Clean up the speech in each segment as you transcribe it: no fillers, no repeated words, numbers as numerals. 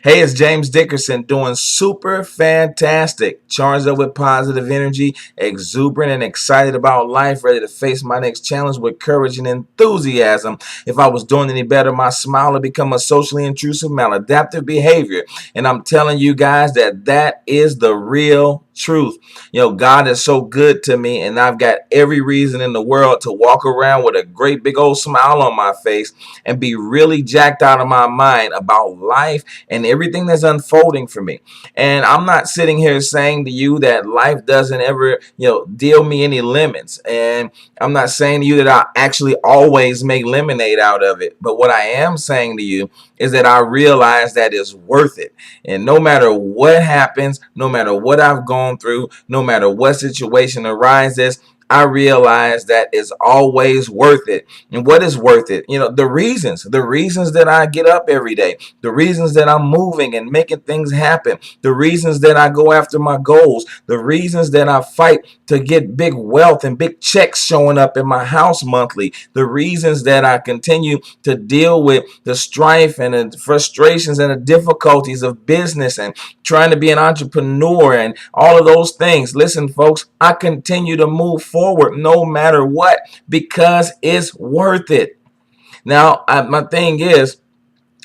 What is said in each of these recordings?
Hey, it's James Dickerson doing super fantastic. Charged up with positive energy, exuberant and excited about life, ready to face my next challenge with courage and enthusiasm. If I was doing any better, my smile would become a socially intrusive, maladaptive behavior. And I'm telling you guys that is the real truth. God is so good to me, and I've got every reason in the world to walk around with a great big old smile on my face and be really jacked out of my mind about life and everything that's unfolding for me. And I'm not sitting here saying to you that life doesn't ever, deal me any lemons. And I'm not saying to you that I actually always make lemonade out of it. But what I am saying to you is that I realize that it's worth it. And no matter what happens, no matter what I've gone through, no matter what situation arises, I realize that it's always worth it. And what is worth it? The reasons that I get up every day, the reasons that I'm moving and making things happen, the reasons that I go after my goals, the reasons that I fight to get big wealth and big checks showing up in my house monthly, the reasons that I continue to deal with the strife and the frustrations and the difficulties of business and trying to be an entrepreneur and all of those things. Listen, folks, I continue to move forward no matter what because it's worth it. Now, my thing is,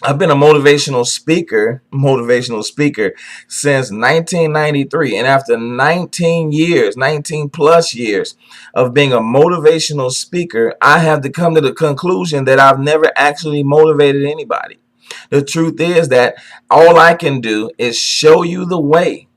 I've been a motivational speaker since 1993. And after 19 plus years of being a motivational speaker, I have to come to the conclusion that I've never actually motivated anybody. The truth is that all I can do is show you the way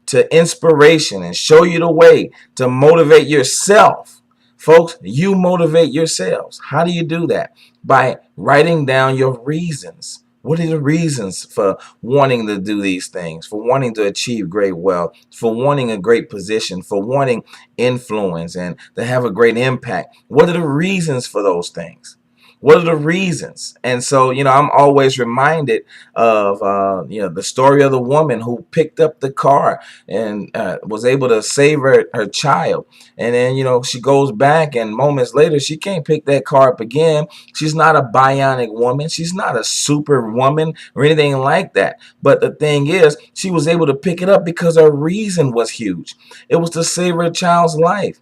to inspiration and show you the way to motivate yourself. Folks, you motivate yourselves. How do you do that? By writing down your reasons. What are the reasons for wanting to do these things, for wanting to achieve great wealth, for wanting a great position, for wanting influence and to have a great impact? What are the reasons for those things? What are the reasons? And so, I'm always reminded of, the story of the woman who picked up the car and was able to save her child. And then, she goes back and moments later, she can't pick that car up again. She's not a bionic woman. She's not a super woman or anything like that. But the thing is, she was able to pick it up because her reason was huge. It was to save her child's life.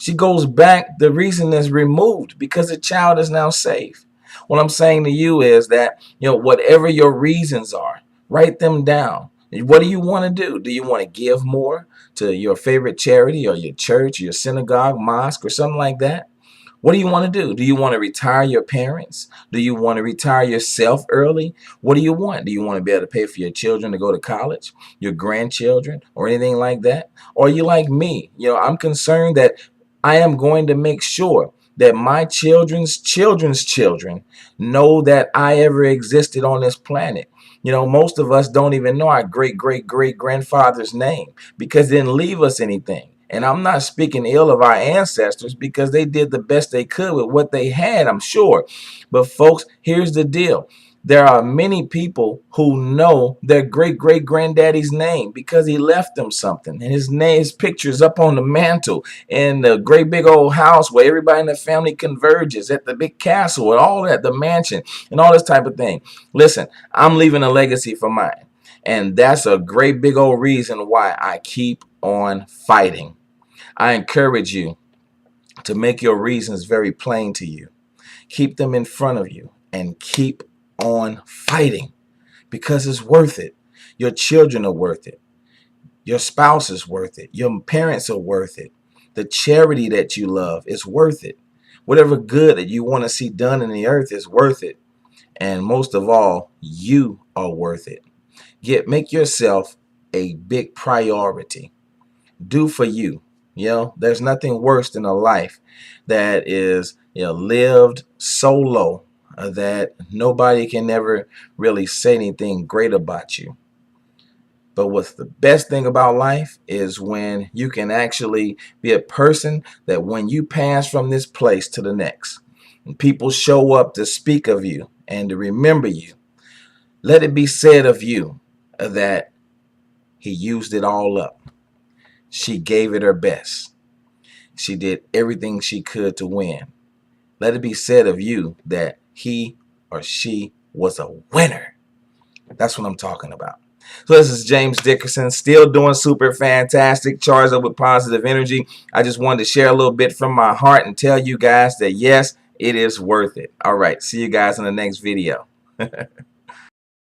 She goes back, the reason is removed because the child is now safe. What I'm saying to you is that, whatever your reasons are, write them down. What do you want to do? Do you want to give more to your favorite charity or your church, your synagogue, mosque, or something like that? What do you want to do? Do you want to retire your parents? Do you want to retire yourself early? What do you want? Do you want to be able to pay for your children to go to college, your grandchildren, or anything like that? Or are you like me? I'm concerned that I am going to make sure that my children's children's children know that I ever existed on this planet. Most of us don't even know our great great great grandfather's name because they didn't leave us anything. And I'm not speaking ill of our ancestors because they did the best they could with what they had, I'm sure. But folks, here's the deal. There are many people who know their great great granddaddy's name because he left them something. And his picture is up on the mantle in the great big old house where everybody in the family converges at the big castle and all that, the mansion and all this type of thing. Listen, I'm leaving a legacy for mine. And that's a great big old reason why I keep on fighting. I encourage you to make your reasons very plain to you. Keep them in front of you and keep on fighting because it's worth it. Your children are worth it. Your spouse is worth it. Your parents are worth it. The charity that you love is worth it. Whatever good that you want to see done in the earth is worth it. And most of all, you are worth it. Make yourself a big priority. Do for you. There's nothing worse than a life that is, lived so low that nobody can ever really say anything great about you. But what's the best thing about life is when you can actually be a person that when you pass from this place to the next, and people show up to speak of you and to remember you, let it be said of you that he used it all up. She gave it her best. She did everything she could to win. Let it be said of you that he or she was a winner. That's what I'm talking about. So this is James Dickerson, still doing super fantastic, charged up with positive energy. I just wanted to share a little bit from my heart and tell you guys that yes, it is worth it. All right, see you guys in the next video.